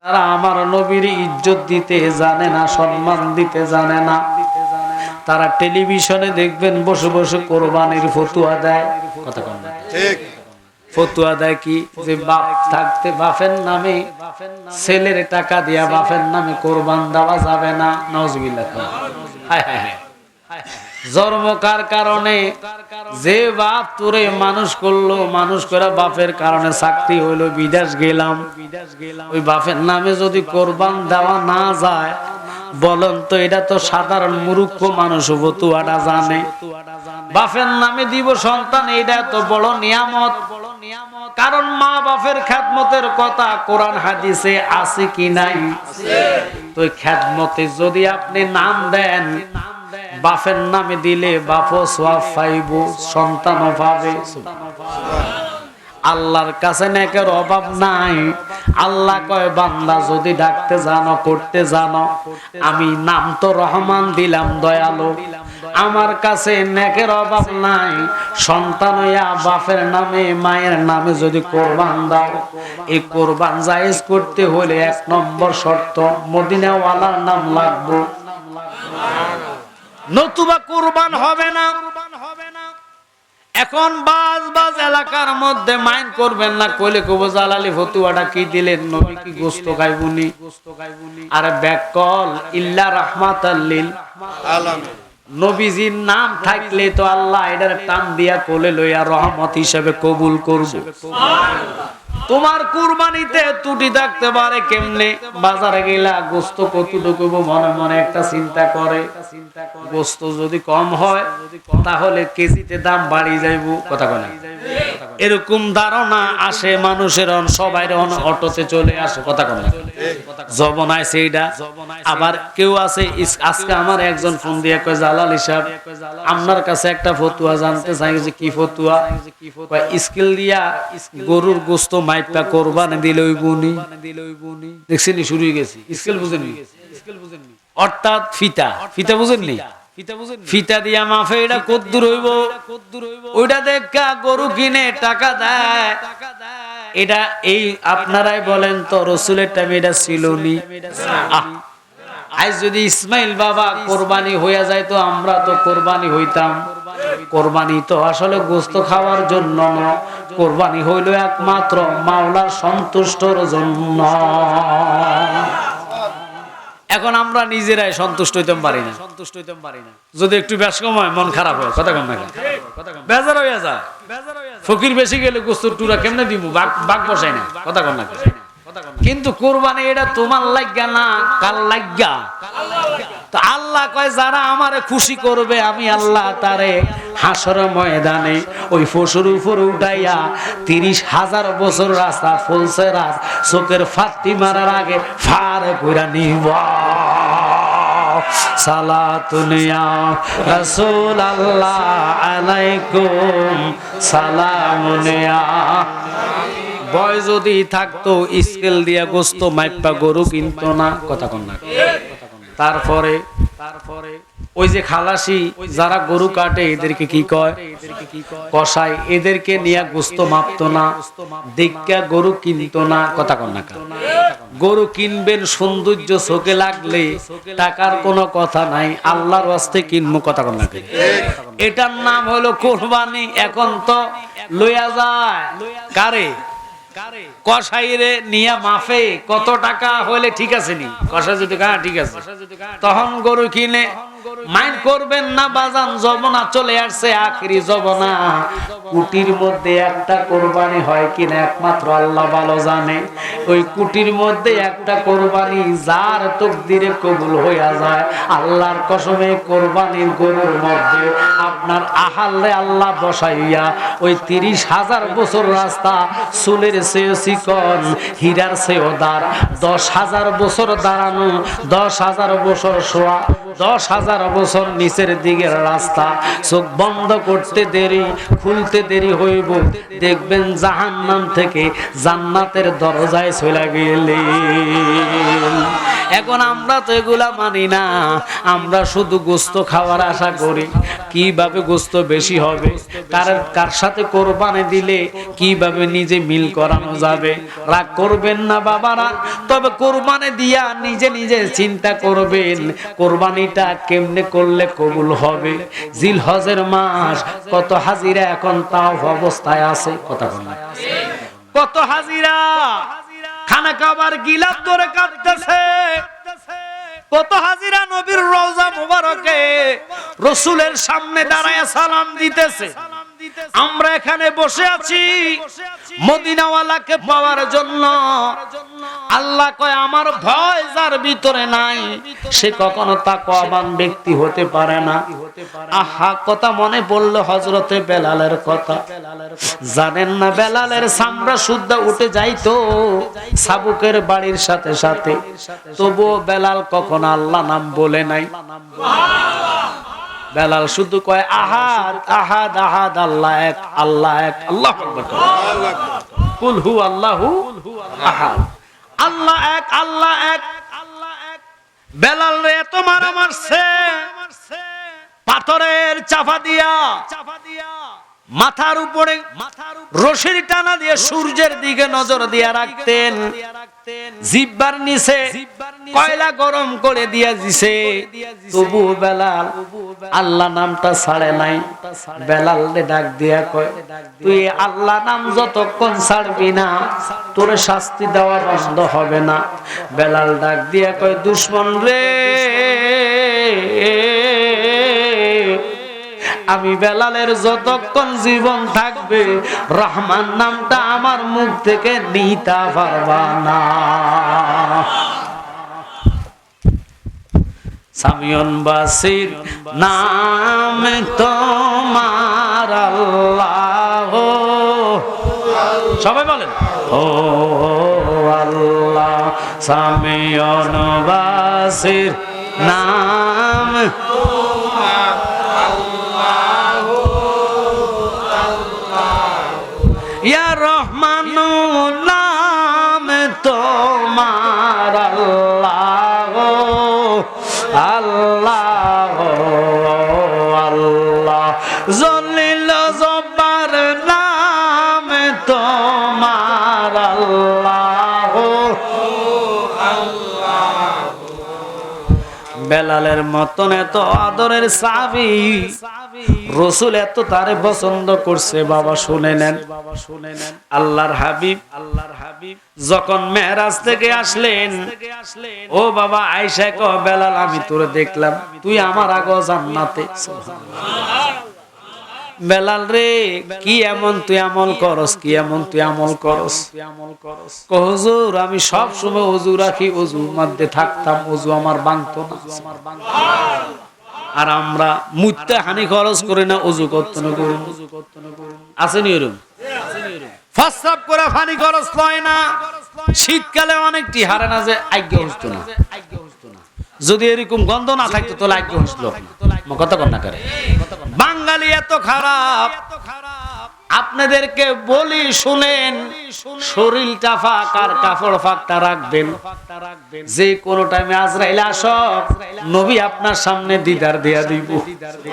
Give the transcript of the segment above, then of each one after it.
তারা আমার নবীর ইজ্জত দিতে জানে না, সম্মান দিতে জানে না। তারা টেলিভিশনে দেখবেন বসে বসে কোরবানির ফতুয়া দেয়। কথা কন না ঠিক? ফতুয়া দেয় কি যে বাপ থাকতে বাপের নামে, ছেলের টাকা দিয়া বাপের নামে কোরবান দেওয়া যাবে না। নাউজুবিল্লাহ। হায় হায় হায়। জন্মকার কারণে যে বাপ তোরে মানুষ করলো, মানুষ করে বাপের কারণে চাকরি হইলো, বিদেশ গেলাম, ওই বাপের নামে যদি কোরবান দেওয়া না যায়, বলেন তো এটা তো সাধারণ মূর্খ মানুষ ফতুয়াটা জানে। বাপের নামে দিব সন্তান, এটা তো বড় নিয়ামত। কারণ মা বাপের খেদমতের কথা কোরআন হাদিসে আছে কি নাই? তো খেদমতে যদি আপনি নাম দেন, বাপের নামে দিলে বাপও সওয়াব পাইব, সন্তানও পাবে। আল্লাহর কাছে নেকের অভাব নাই। আল্লাহ কয় বান্দা যদি ডাকতে জানো, করতে জানো, আমি নাম তো রহমান দিলাম, দয়ালু, আমার কাছে নেকের অভাব নাই। সন্তান হইয়া বাপের নামে মায়ের নামে যদি কোরবান দাও, এই কোরবান জায়েজ করতে হলে 1 নম্বর শর্ত মদিনাওয়ালার নাম লাগবে, নতুবা কোরবান হবে না। এখন বাজ এলাকার মধ্যে মাইন্ড করবেন না, কইলে কব জালালি ফতুয়াটা কি দিলেন, নবী কি গোশত খাইবুনি? আরে ব্যাকল ইল্লা রাহমাতাল লিল আলামিন। নবীজির নাম থাকলে তো আল্লাহ এটার টান দিয়া কোলে লইয়া রহমত হিসেবে কবুল করবে। তোমার কুরবানিতে ত্রুটি থাকতে পারে কেমনে? বাজারে গেলা গোশত কতটুকু, মনে মনে একটা চিন্তা করে, গোশত যদি কম হয় তাহলে কেজিতে দাম বাড়ি যাইব। কথা কয় না? এরকম ধারণা আসে মানুষের, সবাই অটোতে চলে আসে। কথা কয় না? জবন আছে এইটা। আবার কেউ আছে, আজকে আমার একজন ফোন দিয়ে কয় জালাল হিসাব, আপনার কাছে একটা ফতুয়া জানতে চাই। যে কি ফতুয়া? স্কেল দিয়া গরুর গোশত মাইপা কোরবানি দিলে ওই বুনি। দেখছেন শুরু হয়ে গেছে। স্কেল বুঝেননি? অর্থাৎ ফিতা, ফিতা বুঝেননি? ফিতা দিয়া মাফে এটা কদ্দুর হইব, ওইটা দেখা গরু কিনে টাকা দেয়। এটা এই আপনারাই বলেন তো, রসুলের টাইমে এটা ছিল নি? আজ যদি ইসমাইল বাবা কোরবানি হইয়া যায় তো আমরা তো কোরবানি হইতাম। কোরবানি তো আসলে গোশত খাওয়ার জন্য না, কোরবানি হইল একমাত্র মাওলার সন্তুষ্টর জন্য। এখন আমরা নিজেরাই সন্তুষ্ট হইতাম পারি না, যদি একটু বেশ কম হয় মন খারাপ হয়। কথা কম না, বেজার হইয়া যায়। ফকির বেশি গেলে গোশতের টুরা কেমনে দিব, বাঘ বসাই না। কথা কম না। কিন্তু কোরবানি এটা তোমার লাগা না, কার লাগা? তো আল্লাহ কয় যারা আমারে খুশি করবে, আমি আল্লাহ তারে হাসর ময়দানে ওই পশুর উপর উঠাইয়া 30,000 বছর রাস্তা ফুলছে রাত, চোখের ফাত্তি মারার আগে ফার কইরা নিব। সালাতুন ইয়া রাসূলুল্লাহ আলাইকুম সালামুন ইয়া। বয় যদি থাকতো স্কেল দিয়া গোশত মাইপা গরু কিনতো না। কথা কন না? তারপরে ওই যে খালাসি যারা গরু কাটে এদেরকে কি কয়? কসাই। এদেরকে নিয়ে গোশত মাপতো না, দেখা গরু কিনতো না। কথা কন না? গরু কিনবেন সৌন্দর্য চোখে লাগলে, টাকার কোনো কথা নাই, আল্লাহর ওয়াস্তে কিনবো। কথা কন না? এটার নাম হলো কোরবানি। এখন তো লইয়া যায় কারে? কসাইরে নিয়া মাফে কত টাকা হইলে ঠিক আছে নি? কসাই যদি ঠিক আছে, তখন গরু কিনে। মাইন্ড করবেন না বাজান, জবনা চলে আসছে, আখেরি জবনা। কুটির মধ্যে একটা কোরবানি হয় কিনা একমাত্র আল্লাহ ভালো জানে। ওই কুটির মধ্যে একটা কোরবানি যার তকদিরে কবুল হইয়া যায়, আল্লাহর কসমে কোরবানির গরুর মধ্যে আপনার আহালে আল্লাহ বসাইয়া ওই 30,000 বছর রাস্তা, চুলের চেয়ে চিকন, হীরার চেয়েও দাঁড়, 10,000 বছর দাঁড়ানো, 10,000 বছর শোয়া, 10,000 বছর নিচের দিকের রাস্তা। চোখ বন্ধ করতে দেরি, খুলতে দেরি হইব, দেখবেন জাহান্নাম থেকে জান্নাতের দরজায় চলে গেলে। এখন আমরা তো এগুলা মানি না, আমরা শুধু গোস্ত খাওয়ার আশা করি। কিভাবে গোস্ত বেশি হবে, কার সাথে কোরবানি দিলে কিভাবে নিজে মিল করানো যাবে। রাগ করবেন না বাবারা, তবে কোরবানি দিয়া নিজে নিজে চিন্তা করবেন কোরবানিটা কেমনে করলে কবুল হবে। জিলহজের মাস, কত হাজিরা এখন তাও অবস্থায় আছে, কথা বলেন, কত হাজিরা খানা খাবার গিলাপ ধরে কাটতেছে, কত হাজিরা নবীর রওজা মুবারকে রাসূলের সামনে দাঁড়ায় সালাম দিতেছে। আমরা এখানে বসে আছি মদিনাওয়ালাকে পাওয়ার জন্য। আল্লাহ কয় আমার ভয় যার ভিতরে নাই সে কখনো তাকওয়াবান ব্যক্তি হতে পারে না। আহা, কথা মনে পড়লো হযরতে বেলালের কথা। জানেন না বেলালের চামড়া সুদ্ধা উঠে যাইতো সাবুকের বাড়ির সাথে সাথে, তবুও বেলাল কখনো আল্লাহ নাম বলে নাই। বেলাল শুধু কয় আহাদ আহাদ আহাদ, আল্লাহ এক আল্লাহ এক, আল্লাহু আকবার, কুল হু আল্লাহু আহাদ, আল্লাহ এক আল্লাহ এক। বেলাল রে এত মারা মারছে, পাথরের চাপা দিয়া মাথার উপরে রশির টানা দিয়ে সূর্যের দিকে নজর দিয়া রাখতেন। জিহ্বার নিচে কয়লা গরম করে দিয়া দিছে, তবু বেলাল আল্লাহ নামটা ছাড়ে নাই। বেলাল রে ডাক দিয়া কয় তুই আল্লাহ নাম যতক্ষণ ছাড়বি না তোরে শাস্তি দেওয়া বন্ধ হবে না। বেলাল ডাক দিয়া কয় দুশমন রে, আমি বেলালের যতক্ষণ জীবন থাকবে রহমান নামটা আমার মুখ থেকে নিতে পারবা না। সামিউন বাসির নাম তোমার আল্লাহ, সবাই বলেন ও আল্লাহ। সামিউন বাসির নাম ইয়া রহমানু নাম তোমার আল্লাহ আল্লাহ আল্লাহ। জলিল জব্বার নাম তোমার আল্লাহ আল্লাহ। বেলালের মতন এত আদরের সাহাবী রাসূল এত তারে পছন্দ করছে। বাবা শুনে নেন, আল্লাহর হাবিব যখন মেরাজ থেকে আসলেন, ও বাবা আয়েশা কয় বেলাল আমি তোরে দেখলাম তুই আমার আগে জান্নাতে। বেলাল রে কি এমন তুই আমল করস, কি এমন তুই আমল করস? কয় হুজুর আমি সব সময় ওযু রাখি, ওযুর মধ্যে থাকতাম, ওযু আমার ভাঙতো না। আর আমরা মুত্তে হানি খরচ করে না, ওযু করতে না করুন, আসেনি এরকম ফাসাব করে পানি খরচ হয় না। শীতকালে অনেকটি হারে না যে আজ্ঞা হইতো না, যদি এরকম গন্ধ না থাকতো তাহলে আজ্ঞা হইতো না। কথা কন না করে বাঙালি এত খারাপ। আপনাদেরকে বলি শুনেন, শরীরটা ফাঁক আর কাপড় ফাঁকটা রাখবেন। যে কোনো টাইমে আজরাইল আসক, নবী আপনার সামনে দিদার দেয়া দিব।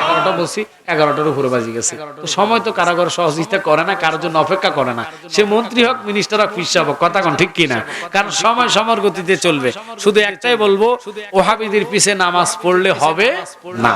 11টা বলছি, 11টার উপরে বাজি গেছে। তো সময় তো কারাগার সহযোগিতা করে না, কারোর জন্য অপেক্ষা করে না। সে মন্ত্রী হোক, মিনিস্টার হোক, ফিসাব হোক, কথা কোন ঠিক কিনা? কারণ সময় সময়ের গতিতে চলবে। শুধু একটাই বলবো, ওহাবিদের পিছে নামাজ পড়লে হবে না।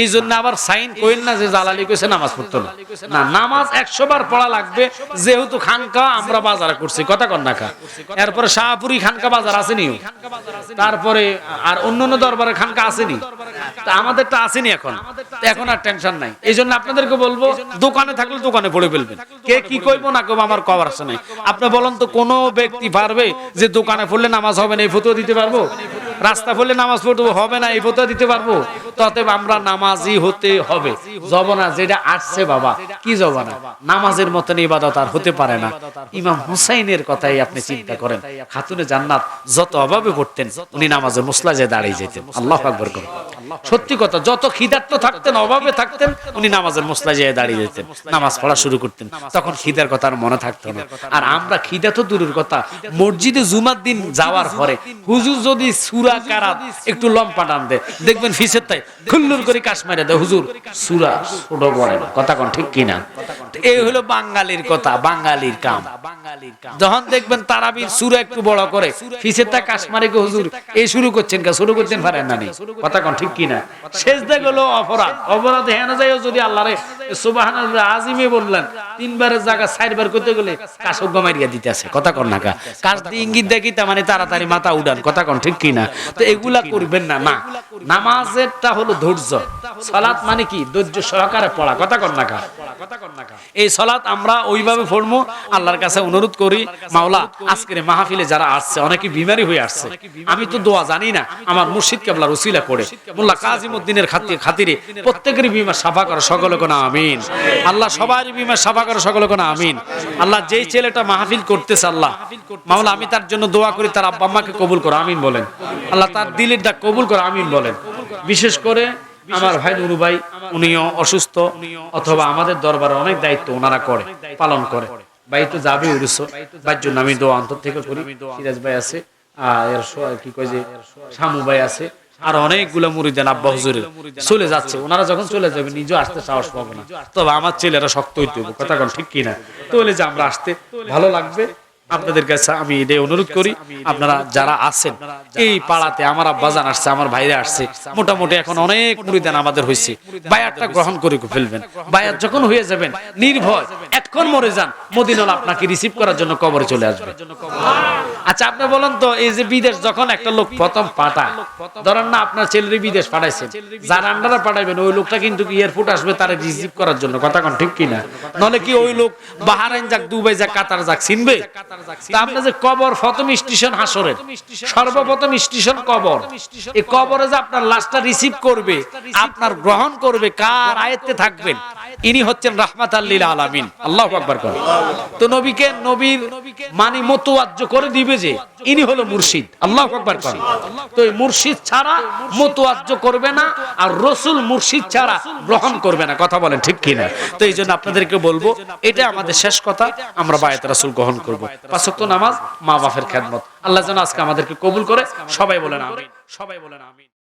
এই জন্য আবার সাইন কইন না যে জালালি কইছে নামাজ পড়তো না। না, নামাজ 100 বার পড়া লাগবে। যেহেতু খানকা আমরা বাজারে করছি, কথা কন না কা। এরপরে শাহপুরি খানকা বাজার আসেনি, তারপরে আর অন্যান্য দরবারে খানকা আসেনি, তা আমাদেরটা আসেনি এখন। এখন আর টেনশন নাই। এই জন্য আপনাদেরকে বলবো, দোকানে থাকলে দোকানে পড়ে ফেলবেন। কে কি কইবো না কইবো আমার কবার আসে নাই। আপনি বলেন তো কোন ব্যক্তি পারবে যে দোকানে পড়লে নামাজ হবে না এই ফতোয়া দিতে পারবো? রাস্তা পড়লে নামাজ পড়তে হবে না এই ফতোয়া দিতে পারবো? ততএব আমরা নামাজি হতে হবে। জবানা যেটা আসছে বাবা, কি জবানা? নামাজের মতন ইবাদত আর হতে পারে না। ইমাম হুসাইনের কথাই আপনি চিন্তা করেন, খাতুনে জান্নাত যত অভাবে পড়তেন উনি নামাজের মুসল্লায় দাঁড়িয়ে যেতেন। আল্লাহু আকবার করুন। সত্যি কথা, যত খিদার্ত থাকতেন, অভাবে থাকতেন, উনি নামাজের মুসল্লায় যেয়ে দাঁড়িয়ে যেতেন, নামাজ পড়া শুরু করতেন। তখন খিদার কথা আর মনে থাকতো না। আর আমরা খিদা তো দূরের কথা, মসজিদে জুমার দিন যাওয়ার পরে হুজুর যদি সূরা কারাত একটু লম্পা টান দেয়, দেখবেন ফিসের তাই খুল্লুর করে কাশ মারে দেয়, হুজুর সূরা ছোট পড়ে না, কথা কোন ঠিক কিনা? এই হলো বাঙালির কথা, বাঙালির কাম। যখন দেখবেন তারাবির সূরা একটু বড় করে, ফিসের তা কাশ মারে গো, হুজুর এই শুরু করছেন কা, শুরু করতেন পারেন না নি, কথা কোন ঠিক কিনা? সেজদা গুলো অপরাধ, অপরাধ হেন যায় যদি আল্লাহরে সুবহানাল্লাহ আজিমে বললেন, তিনবারের জায়গা চারবার করতে গেলে কাশক মারিয়া দিতে আছে, কথা কোন না কা? কাশ দিয়ে ইঙ্গিত দেখি তা মানে তাড়াতাড়ি মাথা উড়ান, কথা কোন ঠিক কিনা? তো এগুলা করবেন না। না, নামাজেরটা হলো ধৈর্য, সালাত মানে কি ধৈর্য সহকারে পড়া, কথা কোন না কা? এই সালাত আমরা ওইভাবে পড়বো। আল্লাহর কাছে অনুরোধ করি, মাওলা আজকের মাহফিলে যারা আসছে অনেকে বিমারি হয়ে আসছে, আমি তো দোয়া জানি না, আমার মুর্শিদ কেবলার উসিলা করে মোল্লা কাজিমউদ্দিনের খাতিরে প্রত্যেকেরই বিমা সাফা করে, সকলে কোন আমিন। আল্লাহ সবারই বিমা সাফা করে, সকলে কোন আমিন। আল্লাহ যেই ছেলেটা মাহফিল করতেছে, আল্লাহ মাওলা আমি তার জন্য দোয়া করি, তার আব্বা আম্মাকে কবুল করো, আমিন বলেন। আল্লাহ তার দিলের ডাক কবুল করো, আমিন বলেন। বিশেষ করে আমার ভাই নুরু ভাই, উনিও অসুস্থ, অথবা আমাদের দরবারে অনেক দায়িত্ব ওনারা করে, পালন করে। ভাই তো যাবে উড়িষ্য, ভাইয়ের জন্য আমি দোয়া অন্তর থেকে করি। সিরাজ ভাই আছে, কি কয় যে শামু ভাই আছে, আর অনেকগুলো মুরিদান আব্বা হুজুরের চলে যাচ্ছে। ওনারা যখন চলে যাবে নিজেও আসতে সাহস পাবো না, তবে আমার ছেলেরা শক্ত হইতে হবে, কথা কোন ঠিক কিনা? তাহলে যে আমরা আসতে ভালো লাগবে। আপনাদের কাছে আমি এটাই অনুরোধ করি, আপনারা যারা আছেন এই পাড়াতে, আমার আব্বাজান আসছে, আমার ভাইরা আসছে, মোটামুটি এখন অনেক মুরিদান আমাদের হয়েছে, বায়াতটা গ্রহণ করে ফেলবেন। বায়াত যখন হয়ে যাবেন নির্ভয় এখন মরে যান, মদিনাল আপনাকে রিসিভ করার জন্য কবরে চলে আসবে। আচ্ছা আপনি বলেন তো, এই যে বিদেশ যখন একটা লোক প্রথম পাঠায়, ধরেন না আপনার ছেলের বিদেশ পাঠাইছেন, যার আন্ডারে পাঠাইবেন ওই লোকটা কিন্তু এয়ারপোর্ট আসবে তারা রিসিভ করার জন্য, কথা কোন ঠিক কিনা? নলে কি ওই লোক বাহারাইন যাক, দুবাই যাক, কাতার যাক, চিনবে? তা আপনি যে কবর প্রথম স্টেশন হাসরের, সর্বপ্রথম স্টেশন কবর, এই কবরে যে আপনার লাশটা রিসিভ করবে, আপনার গ্রহণ করবে, কার আয়াতে থাকবেন? ইনি হচ্ছেন রাহমাতাল লিল আলামিন, আল্লাহু আকবার করেন। তো নবীকে নবীর মানে মতওয়াজ্জ করে দিবে যে ইনি হলো মুর্শিদ, আল্লাহু আকবার করেন। তো এই মুর্শিদ ছাড়া মতওয়াজ্জ করবে না, আর রাসূল মুর্শিদ ছাড়া গ্রহণ করবে না, কথা বলেন ঠিক কিনা? তো এই জন্য আপনাদেরকে বলবো, এটা আমাদের শেষ কথা, আমরা বায়াত রাসূল গ্রহণ করব। পাঁচ ওয়াক্ত নামাজ, মা বাপের খেদমত, আল্লাহ যেন আজকে আমাদেরকে কবুল করে। সবাই বলেন আমিন, সবাই বলেন আমিন।